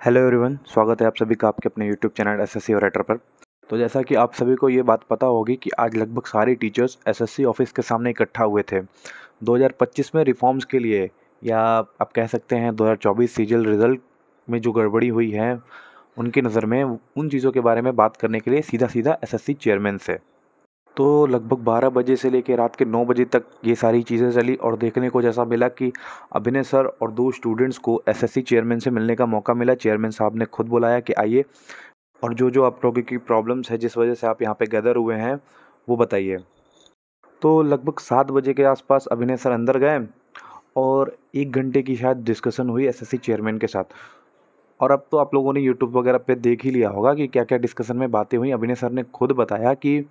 Hello everyone, स्वागत है आप सभी का आपके अपने यूट्यूब चैनल एसएससी और राइटर पर। तो जैसा कि आप सभी को ये बात पता होगी कि आज लगभग सारे टीचर्स एसएससी ऑफिस के सामने इकट्ठा हुए थे 2025 में रिफॉर्म्स के लिए, या आप कह सकते हैं 2024 सीजीएल रिजल्ट में जो गड़बड़ी हुई है उनकी नज़र में उन चीज़ों के बारे में बात करने के लिए सीधा सीधा एसएससी चेयरमैन से। तो लगभग 12 बजे से लेकर रात के 9 बजे तक ये सारी चीज़ें चली और देखने को जैसा मिला कि अभिनय सर और 2 स्टूडेंट्स को एसएससी चेयरमैन से मिलने का मौका मिला। चेयरमैन साहब ने खुद बुलाया कि आइए और जो आप लोगों की प्रॉब्लम्स है, जिस वजह से आप यहाँ पे गैदर हुए हैं, वो बताइए। तो लगभग 7 बजे के आसपास अभिनय सर अंदर गए और 1 घंटे की शायद डिस्कशन हुई एसएससी चेयरमैन के साथ। और अब तो आप लोगों ने यूट्यूब वगैरह पे देख ही लिया होगा कि क्या क्या डिस्कशन में बातें हुई। अभिनय सर ने खुद बताया कि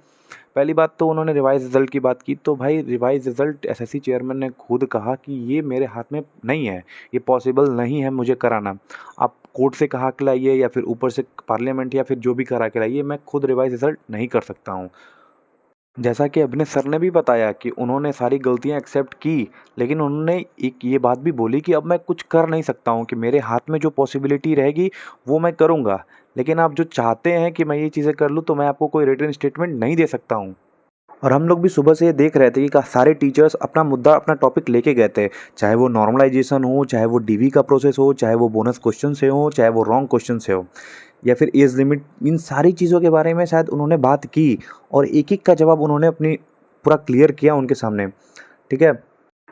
पहली बात तो उन्होंने रिवाइज रिज़ल्ट की बात की। तो भाई रिवाइज रिज़ल्ट एसएससी चेयरमैन ने खुद कहा कि ये मेरे हाथ में नहीं है, ये पॉसिबल नहीं है मुझे कराना। आप कोर्ट से कहा के लाइए या फिर ऊपर से पार्लियामेंट या फिर जो भी करा के लाइए, मैं खुद रिवाइज रिज़ल्ट नहीं कर सकता हूँ। जैसा कि अभिनय सर ने भी बताया कि उन्होंने सारी गलतियां एक्सेप्ट की, लेकिन उन्होंने एक ये बात भी बोली कि अब मैं कुछ कर नहीं सकता हूं, कि मेरे हाथ में जो पॉसिबिलिटी रहेगी वो मैं करूंगा, लेकिन आप जो चाहते हैं कि मैं ये चीज़ें कर लूं तो मैं आपको कोई रिटन स्टेटमेंट नहीं दे सकता हूं। और हम लोग भी सुबह से ये देख रहे थे कि सारे टीचर्स अपना मुद्दा अपना टॉपिक लेके गए थे, चाहे वो नॉर्मलाइजेशन हो, चाहे वो डीवी का प्रोसेस हो, चाहे वो बोनस क्वेश्चन से हो, चाहे वो रॉन्ग क्वेश्चन से हो, या फिर एज लिमिट। इन सारी चीज़ों के बारे में शायद उन्होंने बात की और एक एक का जवाब उन्होंने अपनी पूरा क्लियर किया उनके सामने। ठीक है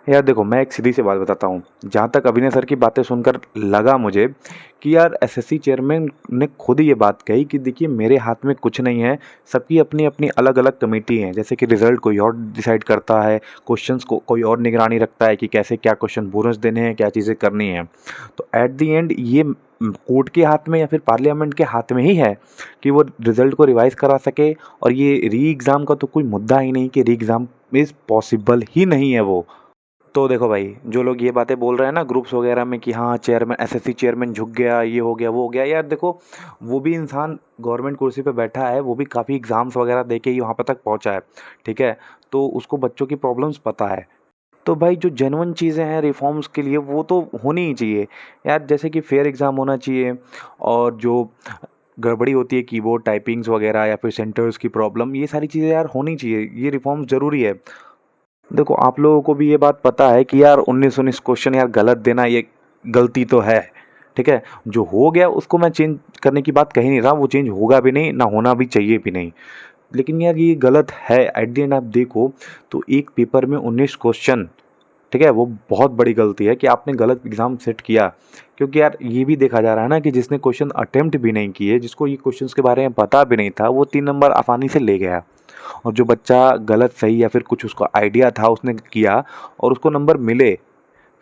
यार, देखो मैं एक सीधी सी बात बताता हूँ। जहाँ तक अभिनय सर की बातें सुनकर लगा मुझे कि यार एसएससी चेयरमैन ने खुद ही ये बात कही कि देखिए मेरे हाथ में कुछ नहीं है, सबकी अपनी अपनी अलग अलग कमेटी है। जैसे कि रिजल्ट कोई और डिसाइड करता है, क्वेश्चंस को कोई और निगरानी रखता है कि कैसे क्या क्वेश्चन बोनस देने हैं, क्या चीज़ें करनी है। तो एट दी एंड ये कोर्ट के हाथ में या फिर पार्लियामेंट के हाथ में ही है कि वो रिजल्ट को रिवाइज करा सके। और ये री एग्ज़ाम का तो कोई मुद्दा ही नहीं कि री एग्ज़ाम इज़ पॉसिबल ही नहीं है वो। तो देखो भाई, जो लोग ये बातें बोल रहे हैं ना ग्रुप्स वगैरह में कि हाँ चेयरमैन एसएससी चेयरमैन झुक गया, ये हो गया वो हो गया, यार देखो वो भी इंसान गवर्नमेंट कुर्सी पे बैठा है, वो भी काफ़ी एग्ज़ाम्स वगैरह दे के ही वहाँ पे तक पहुँचा है। ठीक है, तो उसको बच्चों की प्रॉब्लम्स पता है। तो भाई जो जेन्युइन चीज़ें हैं रिफॉर्म्स के लिए वो तो होनी ही चाहिए यार, जैसे कि फेयर एग्ज़ाम होना चाहिए। और जो गड़बड़ी होती है कीबोर्ड टाइपिंग्स वगैरह या फिर सेंटर्स की प्रॉब्लम, ये सारी चीज़ें यार होनी चाहिए, ये रिफॉर्म ज़रूरी है। देखो आप लोगों को भी ये बात पता है कि यार 19-19 क्वेश्चन यार गलत देना ये गलती तो है। ठीक है, जो हो गया उसको मैं चेंज करने की बात कही नहीं रहा, वो चेंज होगा भी नहीं, ना होना भी चाहिए भी नहीं। लेकिन यार ये गलत है। एट द एंड आप देखो तो एक पेपर में 19 क्वेश्चन, ठीक है, वो बहुत बड़ी गलती है कि आपने गलत एग्ज़ाम सेट किया। क्योंकि यार ये भी देखा जा रहा है ना कि जिसने क्वेश्चन अटेम्प्ट भी नहीं किए, जिसको ये क्वेश्चंस के बारे में पता भी नहीं था, वो 3 नंबर आसानी से ले गया। और जो बच्चा गलत सही या फिर कुछ उसको आइडिया था उसने किया और उसको नंबर मिले,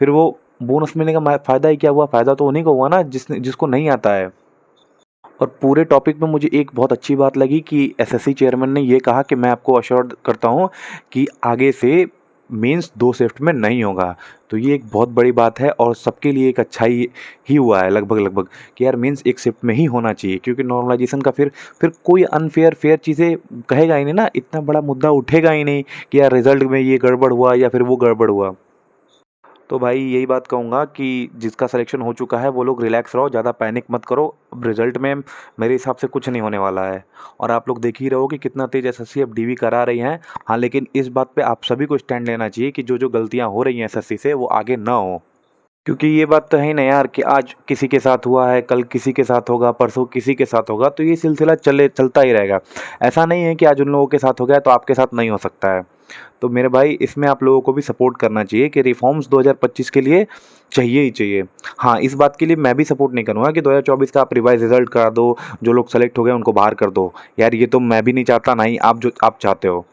फिर वो बोनस मिलने का फ़ायदा ही क्या हुआ? फ़ायदा तो उन्हीं को हुआ ना जिसको नहीं आता है। और पूरे टॉपिक में मुझे एक बहुत अच्छी बात लगी कि एसएससी चेयरमैन ने ये कहा कि मैं आपको अश्योर करता हूँ कि आगे से मेंस 2 शिफ्ट में नहीं होगा। तो ये एक बहुत बड़ी बात है और सबके लिए एक अच्छा ही हुआ है लगभग कि यार मेंस 1 शिफ्ट में ही होना चाहिए, क्योंकि नॉर्मलाइजेशन का फिर कोई अनफेयर फेयर चीज़ें कहेगा ही नहीं ना, इतना बड़ा मुद्दा उठेगा ही नहीं कि यार रिजल्ट में ये गड़बड़ हुआ या फिर वो गड़बड़ हुआ। तो भाई यही बात कहूँगा कि जिसका सिलेक्शन हो चुका है वो लोग रिलैक्स रहो, ज़्यादा पैनिक मत करो। अब रिजल्ट में मेरे हिसाब से कुछ नहीं होने वाला है। और आप लोग देख ही रहो कि कितना तेज़ एसएससी अब डीवी करा रही हैं। हाँ, लेकिन इस बात पे आप सभी को स्टैंड लेना चाहिए कि जो गलतियाँ हो रही हैं एसएससी से वो आगे ना हो। क्योंकि ये बात तो है ही ना यार कि आज किसी के साथ हुआ है, कल किसी के साथ होगा, परसों किसी के साथ होगा, तो ये सिलसिला चलता ही रहेगा। ऐसा नहीं है कि आज उन लोगों के साथ हो गया तो आपके साथ नहीं हो सकता है। तो मेरे भाई इसमें आप लोगों को भी सपोर्ट करना चाहिए कि रिफॉर्म्स 2025 के लिए चाहिए ही चाहिए। हाँ, इस बात के लिए मैं भी सपोर्ट नहीं करूँगा कि 2024 का आप रिवाइज रिजल्ट करा दो, जो लोग सेलेक्ट हो गए उनको बाहर कर दो। यार ये तो मैं भी नहीं चाहता, ना ही आप चाहते हो।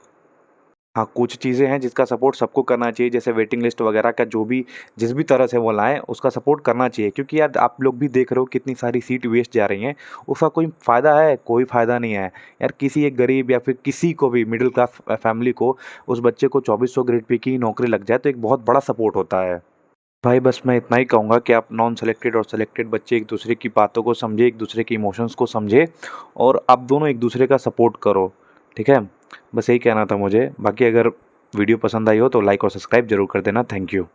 हाँ, कुछ चीज़ें हैं जिसका सपोर्ट सबको करना चाहिए, जैसे वेटिंग लिस्ट वगैरह का जो भी जिस भी तरह से वो लाएँ उसका सपोर्ट करना चाहिए। क्योंकि यार आप लोग भी देख रहे हो कितनी सारी सीट वेस्ट जा रही हैं, उसका कोई फ़ायदा है? कोई फ़ायदा नहीं है। यार किसी एक गरीब या फिर किसी को भी मिडिल क्लास फैमिली को उस बच्चे को 2400 ग्रेड पे की नौकरी लग जाए तो एक बहुत बड़ा सपोर्ट होता है। भाई बस मैं इतना ही कहूँगा कि आप नॉन सेलेक्टेड और सेलेक्टेड बच्चे एक दूसरे की बातों को समझे, एक दूसरे के इमोशंस को समझे और आप दोनों एक दूसरे का सपोर्ट करो। ठीक है? बस यही कहना था मुझे। बाकी अगर वीडियो पसंद आई हो तो लाइक और सब्सक्राइब ज़रूर कर देना। Thank you.